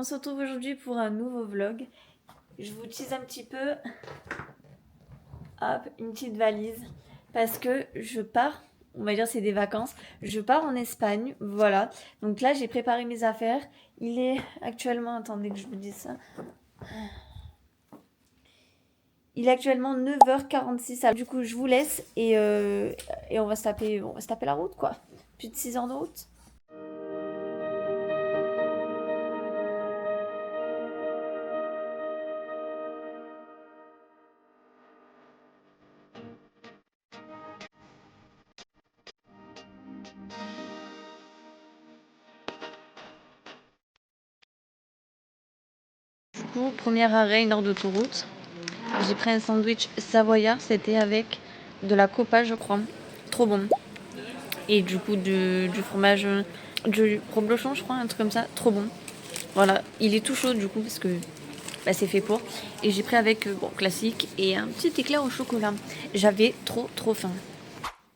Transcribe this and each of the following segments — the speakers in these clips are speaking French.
se retrouve aujourd'hui pour un nouveau vlog. Je vous tease un petit peu. Hop, une petite valise. Parce que je pars, on va dire c'est des vacances. Je pars en Espagne, voilà. Donc là, j'ai préparé mes affaires. Il est actuellement, attendez que je vous dise ça. Il est actuellement 9h46. Alors, du coup, je vous laisse et on va se taper la route, quoi. Plus de 6 heures de route. Bon, premier arrêt, 1 heure d'autoroute. J'ai pris un sandwich savoyard, c'était avec de la copa, je crois. Trop bon. Et du coup, du fromage, du reblochon, je crois, un truc comme ça. Trop bon. Voilà, il est tout chaud du coup, parce que bah, c'est fait pour. Et j'ai pris avec, bon, classique, et un petit éclair au chocolat. J'avais trop faim.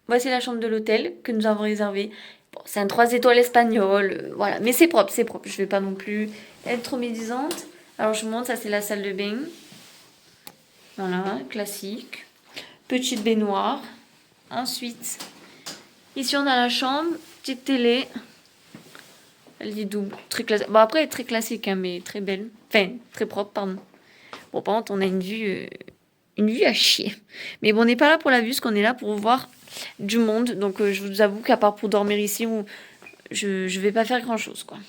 Voici la chambre de l'hôtel que nous avons réservée. Bon, c'est un 3 étoiles espagnol, voilà. Mais c'est propre, c'est propre. Je vais pas non plus être trop médisante. Alors je monte, ça c'est la salle de bain. Voilà, classique. Petite baignoire. Ensuite, ici on a la chambre, petite télé. Elle dit double, très classique. Bon après elle est très classique, hein, mais très belle. Enfin, très propre, pardon. Bon par contre on a une vue à chier. Mais bon on n'est pas là pour la vue, parce qu'on est là pour voir du monde. Donc je vous avoue qu'à part pour dormir ici, je vais pas faire grand chose, quoi.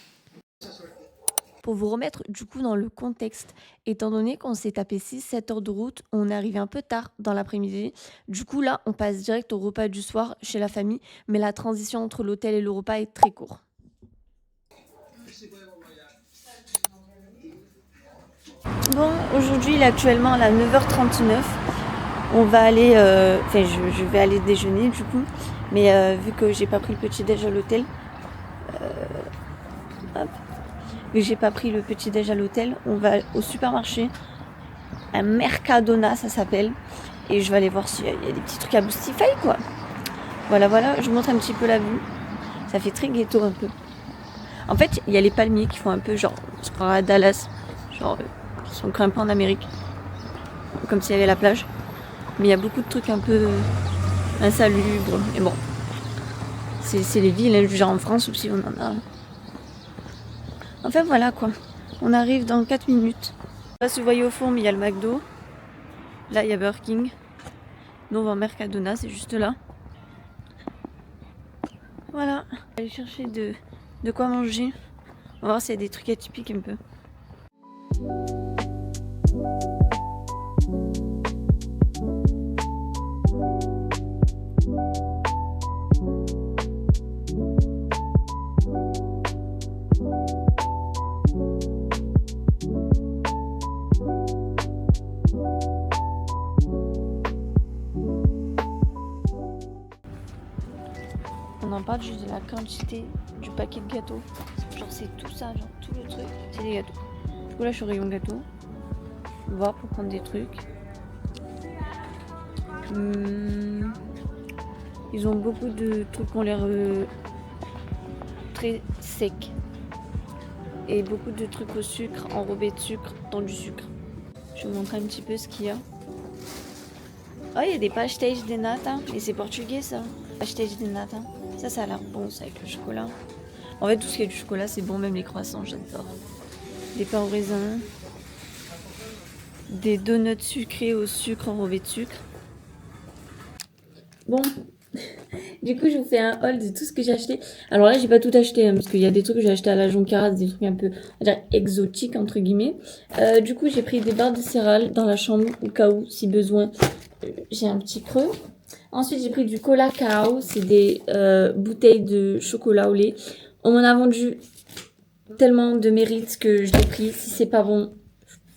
Pour vous remettre du coup dans le contexte, étant donné qu'on s'est tapé 6-7 heures de route, on est arrivé un peu tard dans l'après-midi. Du coup là, on passe direct au repas du soir chez la famille, mais la transition entre l'hôtel et le repas est très courte. Bon, aujourd'hui il est actuellement à 9h39. On va aller, je vais aller déjeuner du coup, mais vu que j'ai pas pris le petit déj à l'hôtel, hop, vu que j'ai pas pris le petit déj à l'hôtel, on va au supermarché. Un Mercadona, ça s'appelle. Et je vais aller voir s'il y a des petits trucs à Boostify, quoi. Voilà, je vous montre un petit peu la vue. Ça fait très ghetto un peu. En fait, il y a les palmiers qui font un peu genre, on se croirait à Dallas. Genre, qui sont grimpés en Amérique. Comme s'il y avait la plage. Mais il y a beaucoup de trucs un peu insalubres. Et bon, c'est les villes, hein, genre en France aussi, on en a. Enfin, voilà, quoi. On arrive dans 4 minutes. Là, si vous voyez au fond, mais il y a le McDo. Là, il y a Burger King. Nous, on va au Mercadona, c'est juste là. Voilà. Aller chercher de quoi manger. On va voir s'il y a des trucs atypiques un peu. On en parle juste de la quantité du paquet de gâteaux. Genre c'est tout ça, genre tout le truc, c'est des gâteaux. Du coup là je suis au rayon gâteau. On va voir pour prendre des trucs. Ils ont beaucoup de trucs qui ont l'air très secs. Et beaucoup de trucs au sucre, enrobés de sucre, dans du sucre. Je vais vous montrer un petit peu ce qu'il y a. Oh, il y a des pastéis de nata. Et c'est portugais ça. Pastéis de nata. Ça a l'air bon, ça avec le chocolat. En fait, tout ce qui est du chocolat, c'est bon, même les croissants, j'adore. Des pains au raisin. Des donuts sucrés au sucre enrobés de sucre. Bon, du coup, je vous fais un haul de tout ce que j'ai acheté. Alors là, j'ai pas tout acheté, hein, parce qu'il y a des trucs que j'ai acheté à la Joncaras, des trucs un peu, on va dire, exotiques, entre guillemets. Du coup, j'ai pris des barres de céréales dans la chambre, au cas où, si besoin, j'ai un petit creux. Ensuite, j'ai pris du Cola Cao, c'est des bouteilles de chocolat au lait. On m'en a vendu tellement de mérite que je l'ai pris. Si c'est pas bon,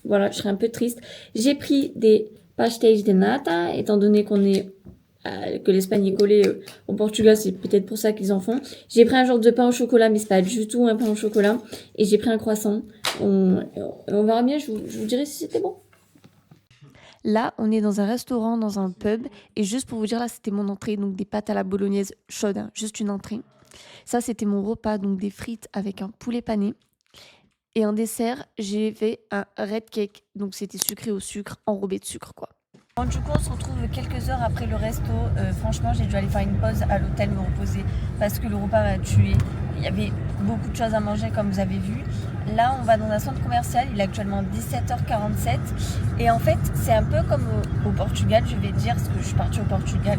voilà, je serais un peu triste. J'ai pris des pastéis de nata, étant donné que l'Espagne est collée au Portugal, c'est peut-être pour ça qu'ils en font. J'ai pris un genre de pain au chocolat, mais c'est pas du tout un pain au chocolat. Et j'ai pris un croissant. On verra bien, je vous dirai si c'était bon. Là, on est dans un restaurant, dans un pub. Et juste pour vous dire, là, c'était mon entrée. Donc des pâtes à la bolognaise chaudes, hein, juste une entrée. Ça, c'était mon repas, donc des frites avec un poulet pané. Et en dessert, j'ai fait un red cake. Donc c'était sucré au sucre, enrobé de sucre quoi. Bon, du coup, on se retrouve quelques heures après le resto. Franchement, j'ai dû aller faire une pause à l'hôtel, me reposer parce que le repas m'a tué. Il y avait beaucoup de choses à manger, comme vous avez vu. Là, on va dans un centre commercial. Il est actuellement 17h47. Et en fait, c'est un peu comme au Portugal, je vais dire, parce que je suis partie au Portugal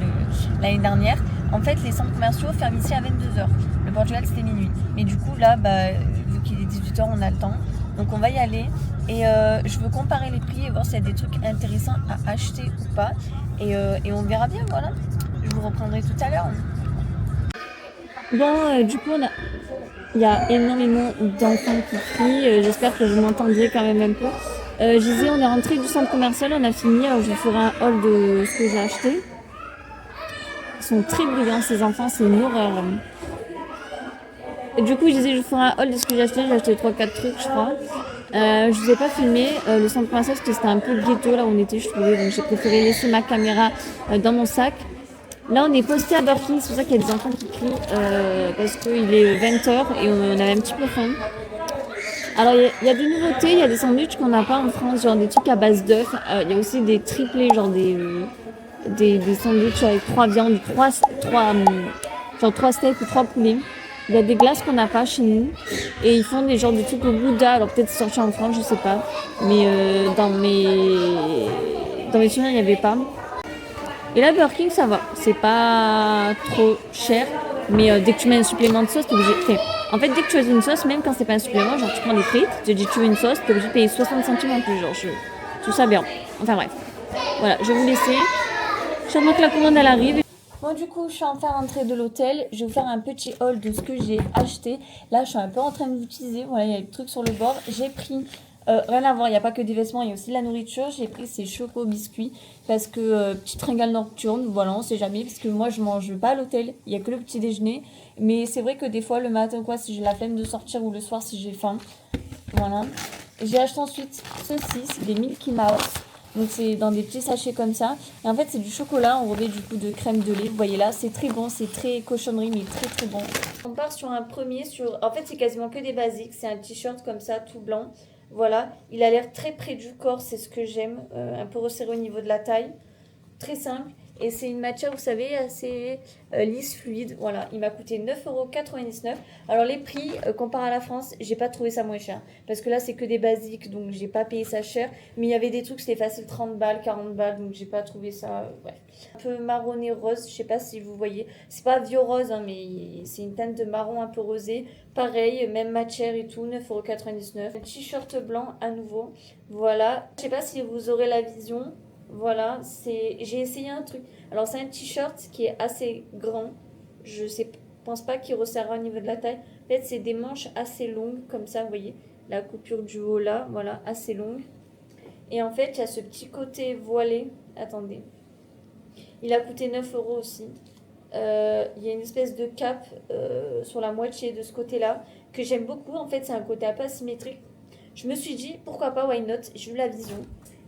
l'année dernière. En fait, les centres commerciaux ferment ici à 22h. Le Portugal, c'était minuit. Mais du coup, là, vu qu'il est 18h, on a le temps. Donc, on va y aller. Et je veux comparer les prix et voir s'il y a des trucs intéressants à acheter ou pas. Et on verra bien, voilà. Je vous reprendrai tout à l'heure. Bon, du coup, il y a énormément d'enfants qui crient. J'espère que vous m'entendrez quand même un peu. Je disais, on est rentré du centre commercial, on a fini. Alors, je vous ferai un haul de ce que j'ai acheté. Ils sont très bruyants, ces enfants, c'est une horreur. Et du coup, je disais, je vous ferai un haul de ce que j'ai acheté. J'ai acheté 3-4 trucs, je crois. Je vous ai pas filmé. Le centre commercial, c'était un peu ghetto là où on était, je trouvais. Donc, j'ai préféré laisser ma caméra dans mon sac. Là, on est posté à Burking, c'est pour ça qu'il y a des enfants qui crient parce qu'il est 20h et on avait un petit peu faim. Alors, il y a des nouveautés, il y a des sandwichs qu'on n'a pas en France, genre des trucs à base d'œufs. Il y a aussi des triplés, genre des sandwichs avec 3 viandes, 3 steaks ou 3 poulets. Il y a des glaces qu'on n'a pas chez nous et ils font des genres de trucs au Gouda. Alors peut-être c'est sorti en France, je sais pas. Mais dans mes souvenirs, il n'y avait pas. Et là, Burger King, ça va. C'est pas trop cher. Mais dès que tu mets un supplément de sauce, t'es obligé. En fait, dès que tu choisis une sauce, même quand c'est pas un supplément, genre tu prends des frites, tu te dis tu veux une sauce, t'es obligé de payer 60 centimes en plus. Genre, je trouve ça bien. Enfin bref. Voilà, je vais vous laisser. J'attends que la commande elle arrive. Bon, du coup, je suis enfin rentrée de l'hôtel. Je vais vous faire un petit haul de ce que j'ai acheté. Là, je suis un peu en train de l'utiliser. Voilà, il y a des trucs sur le bord. J'ai pris, rien à voir, il n'y a pas que des vêtements, il y a aussi de la nourriture. J'ai pris ces chocos biscuits parce que petite fringale nocturne, voilà, on sait jamais. Parce que moi, je mange pas à l'hôtel. Il n'y a que le petit déjeuner. Mais c'est vrai que des fois, le matin, quoi, si j'ai la flemme de sortir ou le soir, si j'ai faim. Voilà. J'ai acheté ensuite ceci, des Milky Mouse. Donc c'est dans des petits sachets comme ça. Et en fait c'est du chocolat enrobé du coup de crème de lait. Vous voyez là, c'est très bon, c'est très cochonnerie mais très très bon. On part sur un premier En fait c'est quasiment que des basiques. C'est un t-shirt comme ça tout blanc. Voilà, il a l'air très près du corps, c'est ce que j'aime. Un peu resserré au niveau de la taille. Très simple. Et c'est une matière, vous savez, assez lisse, fluide. Voilà, il m'a coûté 9,99 €. Alors les prix, comparé à la France, j'ai pas trouvé ça moins cher. Parce que là, c'est que des basiques, donc j'ai pas payé ça cher. Mais il y avait des trucs, c'était facile 30 balles, 40 balles, donc j'ai pas trouvé ça... bref. Un peu marronné rose, je sais pas si vous voyez. C'est pas vieux rose, hein, mais c'est une teinte de marron un peu rosé. Pareil, même matière et tout, 9,99 €. Un t-shirt blanc à nouveau. Voilà. Je sais pas si vous aurez la vision. Voilà, j'ai essayé un truc. Alors c'est un t-shirt qui est assez grand. Je sais, pense pas qu'il resserrera au niveau de la taille. En fait, c'est des manches assez longues comme ça, vous voyez. La coupure du haut là, voilà, assez longue. Et en fait, il y a ce petit côté voilé. Attendez. Il a coûté 9 € aussi. Il y a une espèce de cape sur la moitié de ce côté-là que j'aime beaucoup. En fait, c'est un côté un peu asymétrique. Je me suis dit, pourquoi pas, why not? J'ai eu la vision.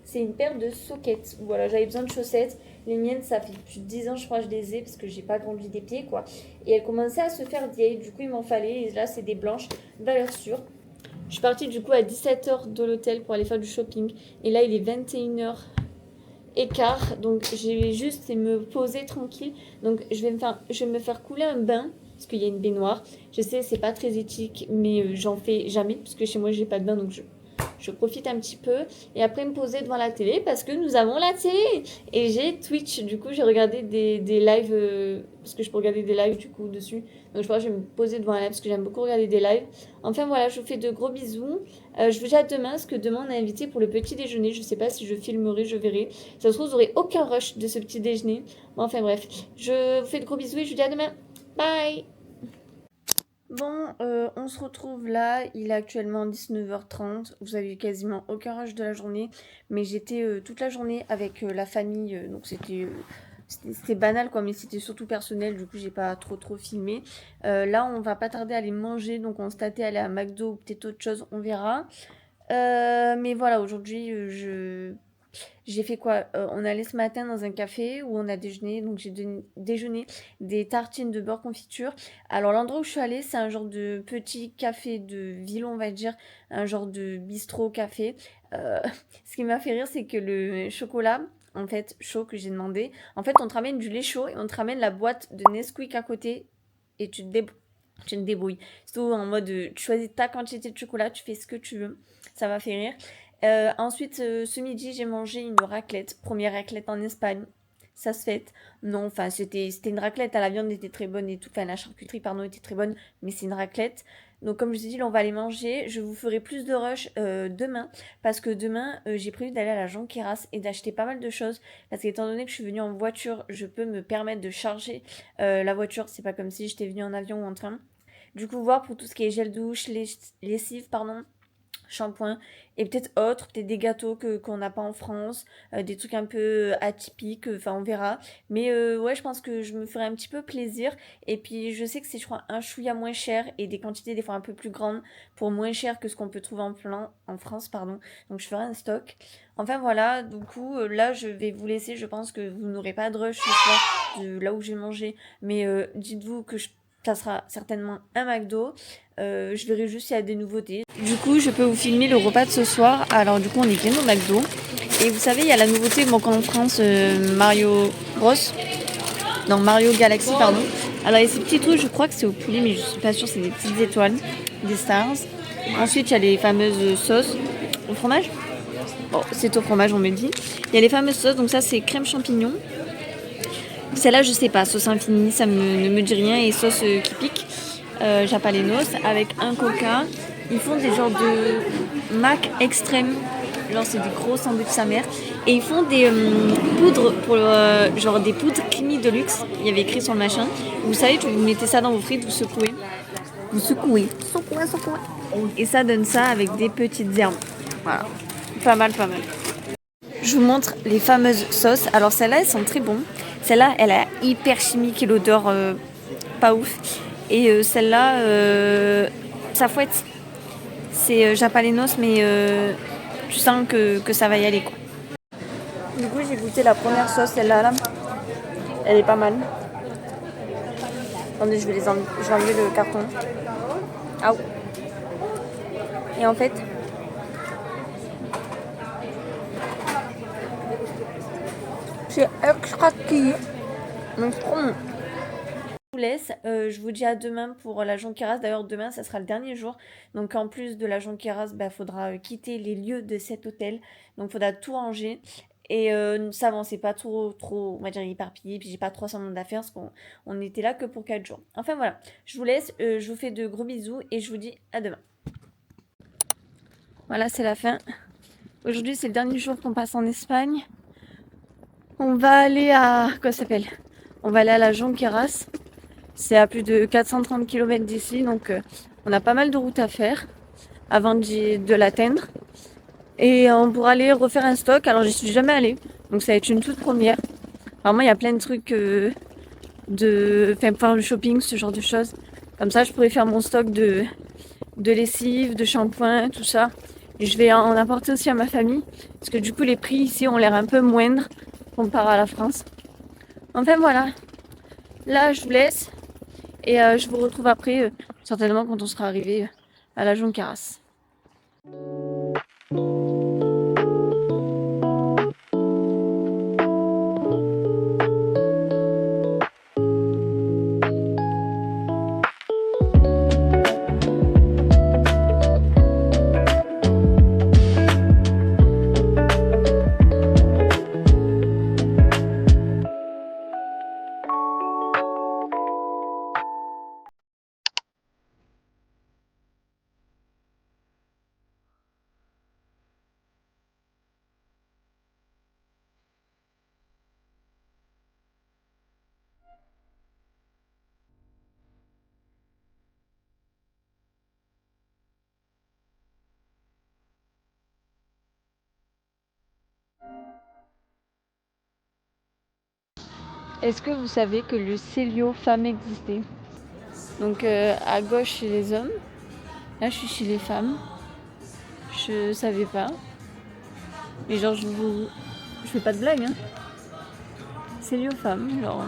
C'est une paire de sockets. Voilà, j'avais besoin de chaussettes. Les miennes, ça fait plus de 10 ans, je crois, que je les ai parce que j'ai pas grandi des pieds, quoi. Et elles commençaient à se faire vieilles. Du coup, il m'en fallait. Et là, c'est des blanches, valeur sûre. Je suis partie du coup à 17h de l'hôtel pour aller faire du shopping. Et là, il est 21h15. Donc, j'ai juste me poser tranquille. Donc, je vais me faire couler un bain parce qu'il y a une baignoire. Je sais, c'est pas très éthique, mais j'en fais jamais parce que chez moi, j'ai pas de bain, donc je profite un petit peu et après me poser devant la télé parce que nous avons la télé et j'ai Twitch. Du coup, j'ai regardé des lives parce que je peux regarder des lives du coup dessus. Donc, je crois que je vais me poser devant la live parce que j'aime beaucoup regarder des lives. Enfin, voilà, je vous fais de gros bisous. Je vous dis à demain parce que demain, on a invité pour le petit déjeuner. Je sais pas si je filmerai, je verrai. Ça se trouve, vous n'aurez aucun rush de ce petit déjeuner. Bon, enfin, bref, je vous fais de gros bisous et je vous dis à demain. Bye! Bon, on se retrouve là, il est actuellement 19h30, vous avez eu quasiment aucun rush de la journée, mais j'étais toute la journée avec la famille, donc c'était banal quoi, mais c'était surtout personnel, du coup j'ai pas trop filmé. Là on va pas tarder à aller manger, donc on se tâtait à aller à McDo ou peut-être autre chose, on verra. Mais voilà, aujourd'hui J'ai fait quoi? On est allé ce matin dans un café où on a déjeuné, donc j'ai déjeuné des tartines de beurre confiture. Alors l'endroit où je suis allée, c'est un genre de petit café de ville, on va dire, un genre de bistrot café. Euh, Ce qui m'a fait rire, c'est que le chocolat, en fait, chaud que j'ai demandé, en fait, on te ramène du lait chaud et on te ramène la boîte de Nesquik à côté et tu te débrouilles. Surtout en mode, tu choisis ta quantité de chocolat, tu fais ce que tu veux. Ça m'a fait rire. Ensuite, ce midi, j'ai mangé une raclette. Première raclette en Espagne. Ça se fait. Non, enfin, c'était une raclette. La viande était très bonne et tout. Enfin, la charcuterie, pardon, était très bonne. Mais c'est une raclette. Donc, comme je vous ai dit, là, on va aller manger. Je vous ferai plus de rush demain. Parce que demain, j'ai prévu d'aller à la Jonqueras et d'acheter pas mal de choses. Parce qu'étant donné que je suis venue en voiture, je peux me permettre de charger la voiture. C'est pas comme si j'étais venue en avion ou en train. Du coup, voir pour tout ce qui est gel douche, lessive, pardon, shampoing et peut-être autre, peut-être des gâteaux qu'on n'a pas en France, des trucs un peu atypiques, enfin on verra. Mais ouais, je pense que je me ferai un petit peu plaisir. Et puis je sais que c'est, je crois, un chouïa moins cher et des quantités des fois un peu plus grandes pour moins cher que ce qu'on peut trouver en France, pardon. Donc je ferai un stock. Enfin voilà, du coup là je vais vous laisser. Je pense que vous n'aurez pas de rush ce soir de là où j'ai mangé. Mais dites-vous que ça sera certainement un McDo. Je verrai juste s'il y a des nouveautés. Du coup, je peux vous filmer le repas de ce soir. Alors, du coup, on est bien au McDo. Et vous savez, il y a la nouveauté, bon, en France, Mario Bros. Non, Mario Galaxy, pardon. Alors, il y a ces petits trucs, je crois que c'est au poulet, mais je suis pas sûre, c'est des petites étoiles, des stars. Ensuite, il y a les fameuses sauces au fromage. Bon, c'est au fromage, on me dit. Il y a les fameuses sauces, donc ça, c'est crème champignon. Celle-là, je sais pas, sauce infinie, ça ne me dit rien. Et sauce qui pique, Japalenos, avec un coca. Ils font des genres de mac extrême. Genre, c'est des gros sandwichs sa mère. Et ils font des poudres, pour, genre des poudres Climi de luxe. Il y avait écrit sur le machin. Vous savez, vous mettez ça dans vos frites, vous secouez. Vous secouez. Secouez, secouez. Et ça donne ça avec des petites herbes. Voilà. Pas mal, pas mal. Je vous montre les fameuses sauces. Alors celles-là, elles sont très bonnes. Celle-là, elle est hyper chimique et l'odeur pas ouf. Et celle-là, ça fouette. C'est Japalenos, mais tu sens que ça va y aller, quoi. Du coup, j'ai goûté la première sauce, celle-là. Là. Elle est pas mal. Attendez, je vais enlever le carton. Ah. Et en fait, c'est extra qui. Donc, c'est trop bon. Je vous laisse, je vous dis à demain pour la Jonqueras. D'ailleurs, demain, ça sera le dernier jour. Donc, en plus de la Jonqueras, bah, faudra quitter les lieux de cet hôtel. Donc, faudra tout ranger. Et ça va, c'est pas trop, on va dire, éparpillé. Puis, j'ai pas 300 millions d'affaires parce qu'on était là que pour 4 jours. Enfin, voilà. Je vous laisse, je vous fais de gros bisous et je vous dis à demain. Voilà, c'est la fin. Aujourd'hui, c'est le dernier jour qu'on passe en Espagne. On va aller à... Quoi ça s'appelle? On va aller à la Jonqueras. C'est à plus de 430 km d'ici, donc on a pas mal de route à faire avant de l'atteindre. Et on pourra aller refaire un stock. Alors j'y suis jamais allée, donc ça va être une toute première. Vraiment, il y a plein de trucs faire le shopping, ce genre de choses. Comme ça, je pourrais faire mon stock de lessive, de shampoing, tout ça. Et je vais en apporter aussi à ma famille, parce que du coup, les prix ici ont l'air un peu moindres comparé à la France. Enfin voilà. Là, je vous laisse. Et je vous retrouve après, certainement quand on sera arrivé à la Jonqueras. Est-ce que vous savez que le Célio femme existait? Donc à gauche chez les hommes, là je suis chez les femmes. Je savais pas. Mais genre, je fais pas de blague, hein. C'est lié aux femmes, genre.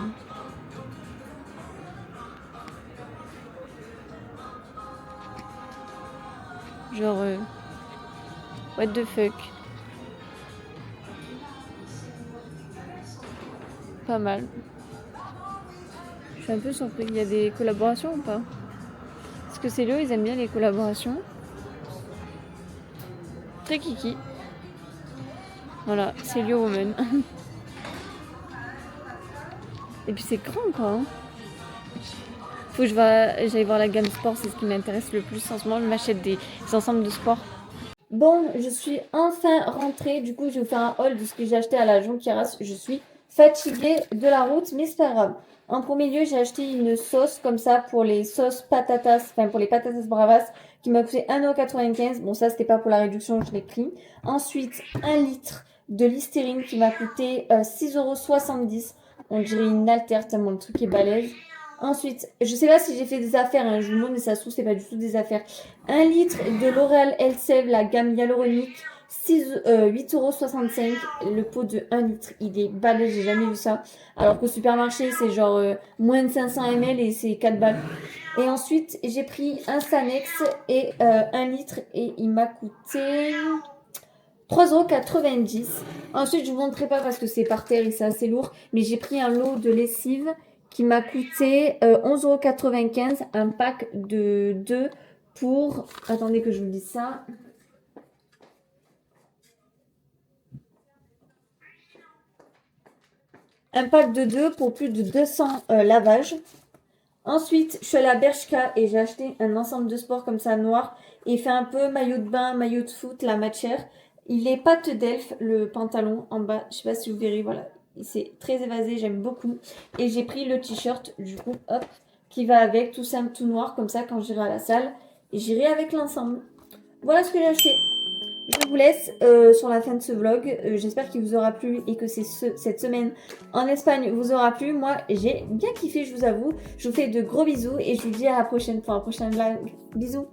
Genre, what the fuck. Pas mal. Je suis un peu surpris. Il y a des collaborations ou pas? Parce que Célio, ils aiment bien les collaborations. Très kiki. Voilà, Célio Woman. Et puis c'est grand quoi. Hein. Faut que j'aille voir la gamme sport, c'est ce qui m'intéresse le plus en ce moment. Je m'achète des ensembles de sport. Bon, je suis enfin rentrée. Du coup, je vais vous faire un haul de ce que j'ai acheté à la Jonquière. Je suis fatiguée de la route, mais c'est pas grave. En premier lieu, j'ai acheté une sauce comme ça pour les sauces patatas, enfin pour les patatas bravas, qui m'a coûté 1,95 €. Bon, ça, c'était pas pour la réduction, je l'ai pris. Ensuite, 1 litre de Listerine qui m'a coûté 6,70 €. On dirait une altère tellement le truc est balèze. Ensuite, je sais pas si j'ai fait des affaires, hein, je vous montre, mais ça se trouve, c'est pas du tout des affaires. 1 litre de L'Oréal Elseve, la gamme hyaluronique, 8,65 €. Le pot de 1 litre, il est balèze, j'ai jamais vu ça. Alors qu'au supermarché, c'est genre moins de 500 ml et c'est 4 balles. Et ensuite, j'ai pris un Sanex et 1 litre et il m'a coûté 3,90 €. Ensuite, je vous montrerai pas parce que c'est par terre et c'est assez lourd, mais j'ai pris un lot de lessive qui m'a coûté 11,95 €, un pack de 2 pour... Attendez que je vous dise ça. Un pack de 2 pour plus de 200 lavages. Ensuite, je suis allée à Bershka et j'ai acheté un ensemble de sport comme ça noir. Et il fait un peu maillot de bain, maillot de foot, la matière. Il est pâte d'elfe, le pantalon en bas. Je sais pas si vous verrez, voilà. C'est très évasé, j'aime beaucoup. Et j'ai pris le t-shirt, du coup, hop, qui va avec, tout simple, tout noir, comme ça, quand j'irai à la salle. Et j'irai avec l'ensemble. Voilà ce que j'ai acheté. Je vous laisse sur la fin de ce vlog. J'espère qu'il vous aura plu et que cette semaine en Espagne vous aura plu. Moi, j'ai bien kiffé, je vous avoue. Je vous fais de gros bisous et je vous dis à la prochaine pour un prochain vlog. Bisous.